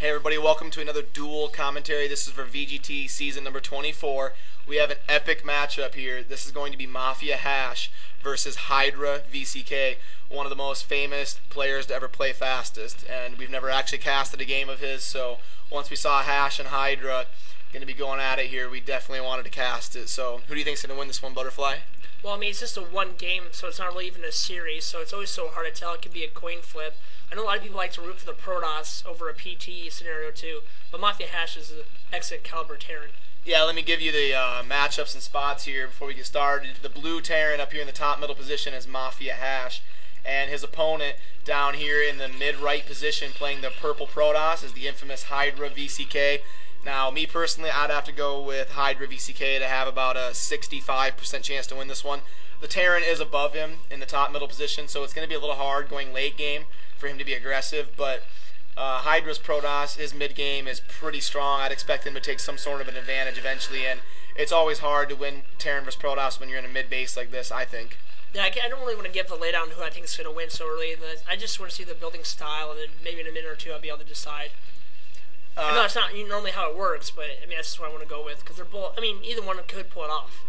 Hey everybody, welcome to another dual commentary. This is for VGT season number 24. We have an epic matchup here. This is going to be MaFia.HasH versus HyDrA VcK, one of the most famous players to ever play fastest. And we've never actually casted a game of his, so once we saw HasH and HyDrA going to be going at it here, we definitely wanted to cast it. So who do you think is going to win this one, Butterfly? Well, I mean, it's just a one game, so it's not really even a series, so it's always so hard to tell. It could be a coin flip. I know a lot of people like to root for the Protoss over a PT scenario too, but MaFia.HasH is an excellent caliber Terran. Yeah, let me give you the matchups and spots here before we get started. The blue Terran up here in the top middle position is MaFia.HasH, and his opponent down here in the mid-right position playing the purple Protoss is the infamous HyDrA VcK. Now, me personally, I'd have to go with HyDrA VcK to have about a 65% chance to win this one. The Terran is above him in the top middle position, so it's going to be a little hard going late game for him to be aggressive, but HyDrA's Protoss, his mid game is pretty strong. I'd expect him to take some sort of an advantage eventually, and it's always hard to win Terran versus Protoss when you're in a mid base like this, I think. Yeah, I don't really want to give the laydown who I think is going to win so early. I just want to see the building style, and then maybe in a minute or two I'll be able to decide. I know it's not normally how it works, but I mean that's just what I want to go with because they're both. I mean, either one could pull it off.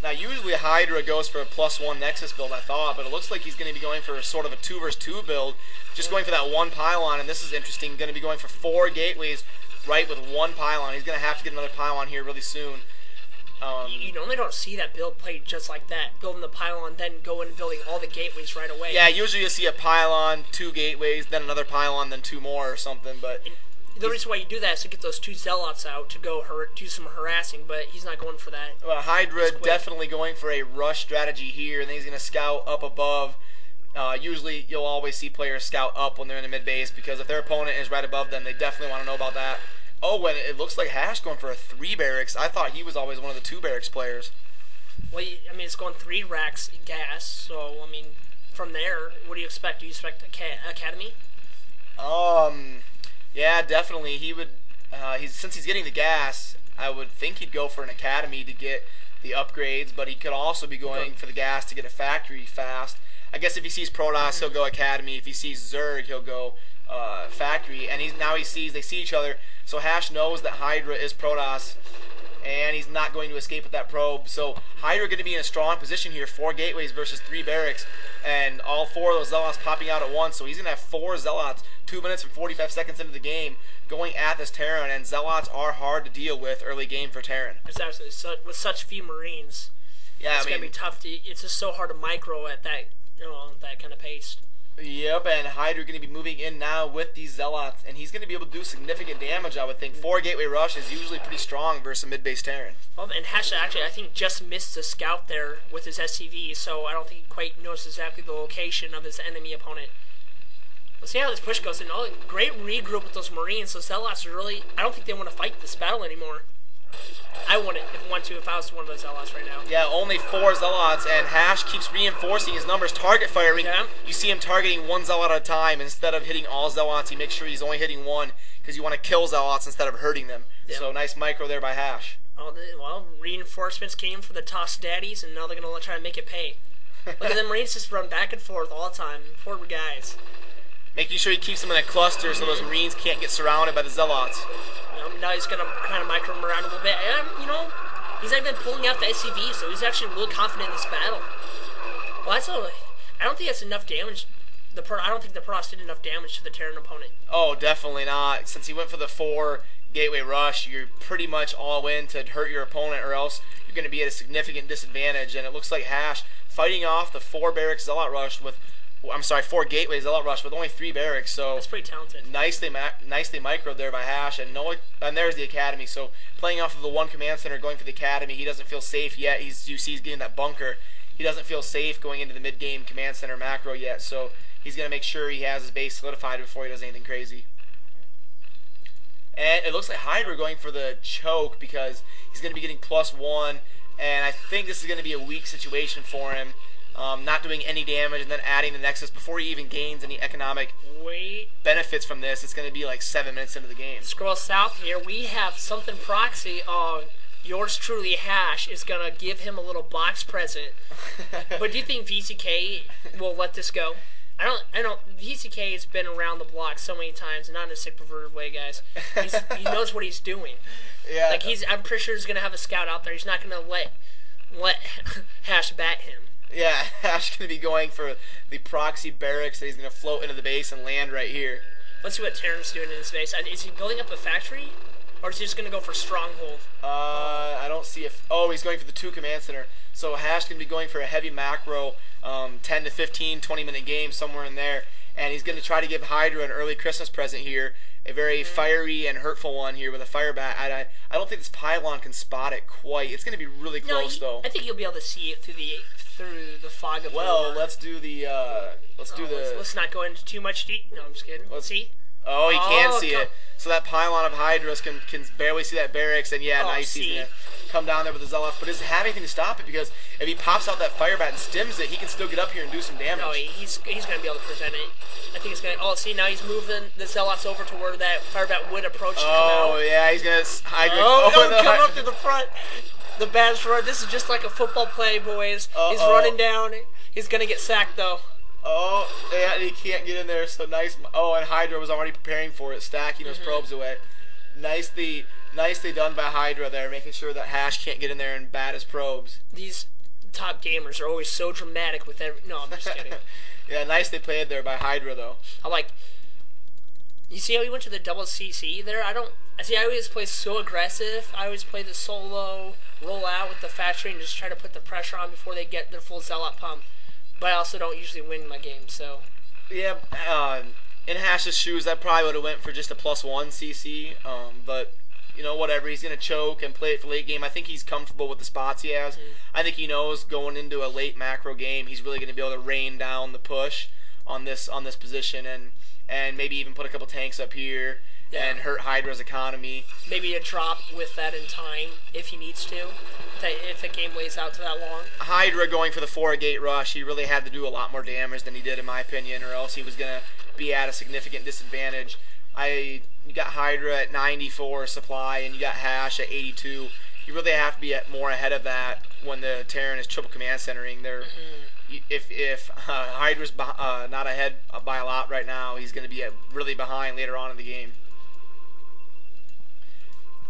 Now, usually HyDrA goes for a +1 Nexus build, I thought, but it looks like he's going to be going for a sort of a 2 versus 2 build, just going for that one pylon, and this is interesting. Going to be going for 4 gateways, right, with one pylon. He's going to have to get another pylon here really soon. You normally don't see that build played just like that, building the pylon, then going and building all the gateways right away. Yeah, usually you'll see a pylon, 2 gateways, then another pylon, then 2 more or something, but the reason why you do that is to get those 2 zealots out to go do some harassing, but he's not going for that. Well, HyDrA definitely going for a rush strategy here, and then he's going to scout up above. Usually, you'll always see players scout up when they're in the mid base because if their opponent is right above them, they definitely want to know about that. Oh, and it looks like HasH going for a 3 barracks. I thought he was always one of the 2 barracks players. Well, I mean, it's going 3 racks gas, so I mean, from there, what do you expect? Do you expect Academy? Yeah, definitely. He would. Since he's getting the gas, I would think he'd go for an academy to get the upgrades, but he could also be going for the gas to get a factory fast. I guess if he sees Protoss, he'll go academy. If he sees Zerg, he'll go factory. And they see each other. So HasH knows that HyDrA is Protoss, and he's not going to escape with that probe. So HyDrA going to be in a strong position here. 4 gateways versus 3 barracks, and all 4 of those zealots popping out at once. So he's going to have 4 zealots 2 minutes and 45 seconds into the game going at this Terran, and zealots are hard to deal with early game for Terran. Exactly. So, with such few Marines, yeah, it's going to be tough. It's just so hard to micro at that, that kind of pace. Yep, and HyDrA going to be moving in now with these zealots, and he's going to be able to do significant damage, I would think. 4 gateway rush is usually pretty strong versus a mid-base Terran. Well, and HasH actually, I think, just missed the scout there with his SCV, so I don't think he quite knows exactly the location of his enemy opponent. We'll see how this push goes. And great regroup with those Marines. So Zealots are really, I don't think they want to fight this battle anymore. I wouldn't if I was one of those Zealots right now. Yeah, only 4 Zealots, and HasH keeps reinforcing his numbers, target firing. Yeah. You see him targeting 1 Zealot at a time. Instead of hitting all Zealots, he makes sure he's only hitting 1 because you want to kill Zealots instead of hurting them. Yeah. So nice micro there by HasH. Well, reinforcements came for the Toss Daddies, and now they're going to try and make it pay. Look at them Marines just run back and forth all the time. Poor guys. Making sure he keeps them in a cluster so those Marines can't get surrounded by the Zealots. Now he's going to kind of micro them around a little bit. And, he's not even pulling out the SCV, so he's actually really confident in this battle. Well, I don't think that's enough damage. I don't think the Protoss did enough damage to the Terran opponent. Oh, definitely not. Since he went for the 4 gateway rush, you're pretty much all in to hurt your opponent, or else you're going to be at a significant disadvantage. And it looks like HasH fighting off the 4 barracks Zealot rush with 4 gateways Zealot rush with only 3 barracks. So that's pretty talented. Nicely microed there by HasH, and there's the academy. So playing off of the 1 command center, going for the academy, he doesn't feel safe yet. You see he's getting that bunker. He doesn't feel safe going into the mid game command center macro yet. So he's gonna make sure he has his base solidified before he does anything crazy. And it looks like HyDrA going for the choke because he's gonna be getting +1, and I think this is gonna be a weak situation for him. Not doing any damage and then adding the Nexus before he even gains any economic benefits from this. It's going to be like 7 minutes into the game. Scroll south here. We have something proxy. Yours truly, HasH, is going to give him a little box present. But do you think VcK will let this go? I don't. VcK has been around the block so many times, not in a sick perverted way, guys. He knows what he's doing. Yeah. Like I'm pretty sure he's gonna have a scout out there. He's not gonna let HasH bat him. Yeah, HasH gonna be going for the proxy barracks that he's gonna float into the base and land right here. Let's see what Terran's doing in his base. Is he building up a factory, or is he just gonna go for stronghold? I don't see if. Oh, he's going for the 2 command center. So HasH gonna be going for a heavy macro, 10 to 15, 20-minute game somewhere in there, and he's gonna try to give HyDrA an early Christmas present here, a very fiery and hurtful one here with a fire bat. I don't think this pylon can spot it quite. It's gonna be really close though. I think you'll be able to see it through the fog of Well, let's do the let's not go into too much deep. No, I'm just kidding. Let's see. Oh, he can see it. So that pylon of HyDrA's can barely see that barracks, and yeah, nice. He's gonna come down there with the Zealots, but doesn't have anything to stop it, because if he pops out that fire bat and stims it, he can still get up here and do some damage. No, he's gonna be able to prevent it. I think it's gonna. Oh, see, now he's moving the Zealots over to where that fire bat would approach to come out. Oh yeah, he's gonna come up to the front. The bat's run. This is just like a football play, boys. He's running down. He's gonna get sacked though. Oh, yeah, he can't get in there, so nice. Oh, and HyDrA was already preparing for it, stacking those probes away. Nicely done by HyDrA there, making sure that HasH can't get in there and bat his probes. These top gamers are always so dramatic with every... No, I'm just kidding. Yeah, nicely played there by HyDrA, though. You see how he went to the double CC there? I always play so aggressive. I always play the solo, roll out with the factory, and just try to put the pressure on before they get their full Zealot pump. But I also don't usually win my game, so... Yeah, in HasH's shoes, that probably would have went for just a +1 CC, but, you know, whatever. He's going to choke and play it for late game. I think he's comfortable with the spots he has. I think he knows going into a late macro game, he's really going to be able to rain down the push on this position, and maybe even put a couple tanks up here and hurt HyDrA's economy. Maybe a drop with that in time, if he needs to. If the game lays out to that long. HyDrA going for the 4-gate rush, he really had to do a lot more damage than he did, in my opinion, or else he was going to be at a significant disadvantage. You got HyDrA at 94 supply, and you got HasH at 82. You really have to be more ahead of that when the Terran is triple command centering. If HyDrA's not ahead by a lot right now, he's going to be really behind later on in the game.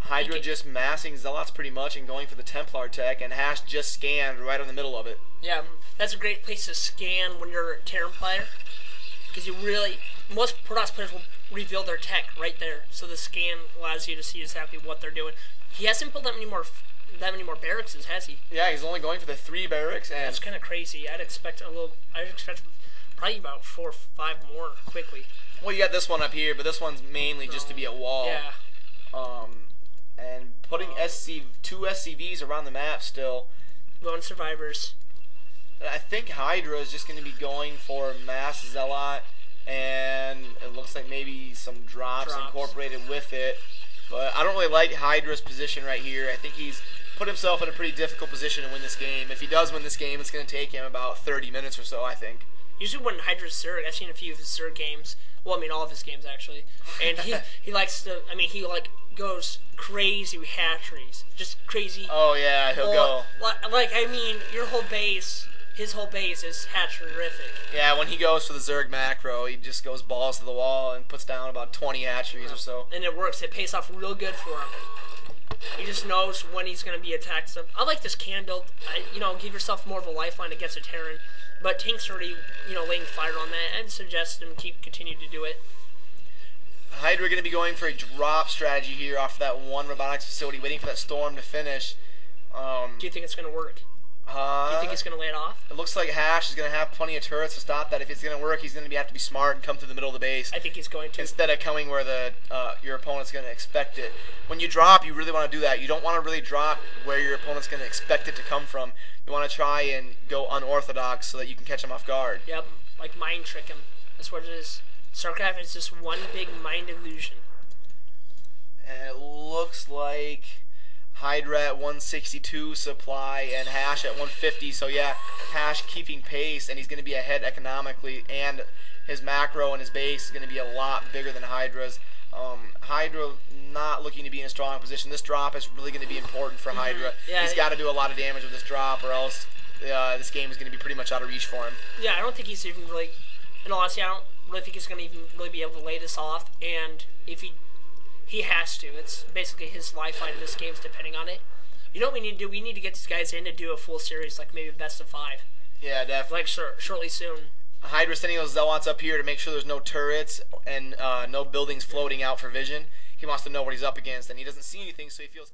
HyDrA just massing Zealots pretty much and going for the Templar tech, and HasH just scanned right in the middle of it. Yeah, that's a great place to scan when you're a Terran player, because most Protoss players will reveal their tech right there, so the scan allows you to see exactly what they're doing. He hasn't built that many more barracks, has he? Yeah, he's only going for the 3 barracks, and that's kind of crazy. I'd expect probably about 4 or 5 more quickly. Well, you got this one up here, but this one's mainly just to be a wall. Yeah. And putting 2 SCVs around the map still. Lone survivors. I think HyDrA is just going to be going for mass Zealot, and it looks like maybe some drops incorporated with it. But I don't really like HyDrA's position right here. I think he's put himself in a pretty difficult position to win this game. If he does win this game, it's going to take him about 30 minutes or so, I think. Usually when HyDrA's Zerg, I've seen a few of his Zerg games. Well, I mean, all of his games, actually. And he likes to, he goes crazy with hatcheries. Just crazy. Oh, yeah, he'll go. Your whole base, his whole base is hatchery-rific. Yeah, when he goes for the Zerg macro, he just goes balls to the wall and puts down about 20 hatcheries or so. And it works. It pays off real good for him. He just knows when he's going to be attacked. So I like this can build. Give yourself more of a lifeline against a Terran. But Tank's already, laying fire on that. I'd suggest him continue to do it. HyDrA going to be going for a drop strategy here off of that 1 robotics facility, waiting for that storm to finish. Do you think it's going to work? Do you think he's going to lay it off? It looks like HasH is going to have plenty of turrets to stop that. If it's going to work, he's going to have to be smart and come through the middle of the base. I think he's going to. Instead of coming where your opponent's going to expect it. When you drop, you really want to do that. You don't want to really drop where your opponent's going to expect it to come from. You want to try and go unorthodox so that you can catch him off guard. Yep, like mind trick him. That's what it is. StarCraft is just one big mind illusion. And it looks like HyDrA at 162 supply and HasH at 150. So yeah, HasH keeping pace, and he's going to be ahead economically, and his macro and his base is going to be a lot bigger than HyDrA's. HyDrA not looking to be in a strong position. This drop is really going to be important for HyDrA. Yeah, he's got to do a lot of damage with this drop, or else this game is going to be pretty much out of reach for him. Yeah, I don't think he's even really in all honesty, I don't really think he's going to even really be able to lay this off. And if he has to. It's basically his lifeline in this game is depending on it. You know what we need to do? We need to get these guys in to do a full series, like maybe best of 5. Yeah, definitely. Like shortly soon. HyDrA sending those Zealots up here to make sure there's no turrets and no buildings floating out for vision. He wants to know what he's up against, and he doesn't see anything, so he feels